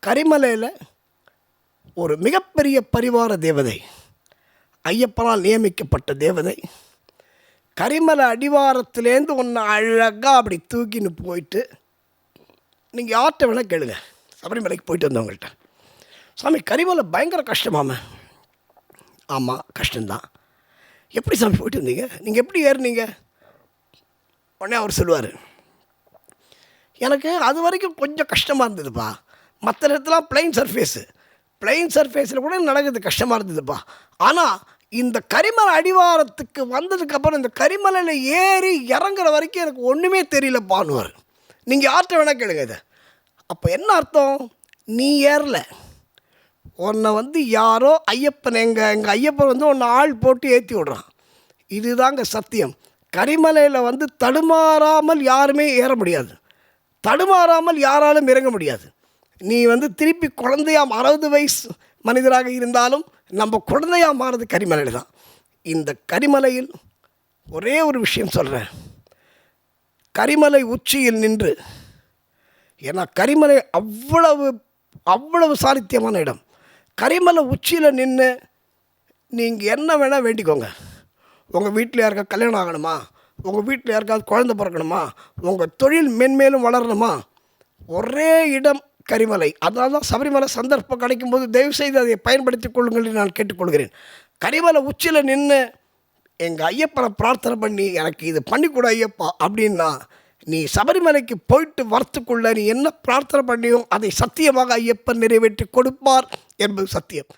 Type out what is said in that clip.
கரிமலையில் ஒரு மிகப்பெரிய பரிவார தேவதை, ஐயப்பனால் நியமிக்கப்பட்ட தேவதை, கரிமலை அடிவாரத்துலேருந்து ஒன்று அழகாக அப்படி தூக்கின்னு போயிட்டு, நீங்கள் யார்கிட்ட வேணால் கேளுங்க, சபரிமலைக்கு போயிட்டு வந்தவங்கள்ட்ட, சாமி கரிமலை பயங்கர கஷ்டமாம. ஆமாம், கஷ்டம்தான். எப்படி சாமி போயிட்டு வந்தீங்க, நீங்கள் எப்படி ஏறுனீங்க? உடனே அவர் சொல்லுவார், எனக்கு அது வரைக்கும் கொஞ்சம் கஷ்டமாக இருந்ததுப்பா. மற்ற இடத்துலாம் பிளெயின் சர்ஃபேஸில் கூட நடக்குது, கஷ்டமாக இருந்ததுப்பா. ஆனால் இந்த கரிமலை அடிவாரத்துக்கு வந்ததுக்கப்புறம் இந்த கரிமலையில் ஏறி இறங்குற வரைக்கும் எனக்கு ஒன்றுமே தெரியலப்பான்னுவார். நீங்கள் யார்கிட்ட வேணால் கேளுங்க இதை. அப்போ என்ன அர்த்தம்? நீ ஏறல, உன்னை யாரோ ஐயப்பன், எங்கள் ஐயப்பன் உன்னை ஆள் போட்டு ஏற்றி விடுறான். இதுதாங்க சத்தியம். கரிமலையில் தடுமாறாமல் யாருமே ஏற முடியாது, தடுமாறாமல் யாராலும் இறங்க முடியாது. நீ திருப்பி குழந்தையாக 60 வயசு மனிதராக இருந்தாலும் நம்ம குழந்தையாக மாறுறது கரிமலையில் தான். இந்த கரிமலையில் ஒரே ஒரு விஷயம் சொல்கிறேன், கரிமலை உச்சியில் நின்று, ஏன்னா கரிமலை அவ்வளவு சாநித்தியமான இடம். கரிமலை உச்சியில் நின்று நீங்கள் என்ன வேணால் வேண்டிக்கோங்க. உங்கள் வீட்டில் யாருக்கா கல்யாணம் ஆகணுமா, உங்கள் வீட்டில் யாருக்காவது குழந்தை பிறக்கணுமா, உங்கள் தொழில் மென்மேலும் வளரணுமா, ஒரே இடம் கரிமலை. அதனால தான் சபரிமலை சந்தர்ப்பம் கிடைக்கும்போது தயவுசெய்து அதை பயன்படுத்தி கொள்ளுங்கள் என்று நான் கேட்டுக்கொள்கிறேன். கரிமலை உச்சியில் நின்று எங்கள் ஐயப்பனை பிரார்த்தனை பண்ணி, எனக்கு இது பண்ணிக்கூட ஐயப்பா அப்படின்னா, நீ சபரிமலைக்கு போயிட்டு வரத்துக்குள்ள நீ என்ன பிரார்த்தனை பண்ணியோ அதை சத்தியமாக ஐயப்பன் நிறைவேற்றி கொடுப்பார் என்பது சத்தியம்.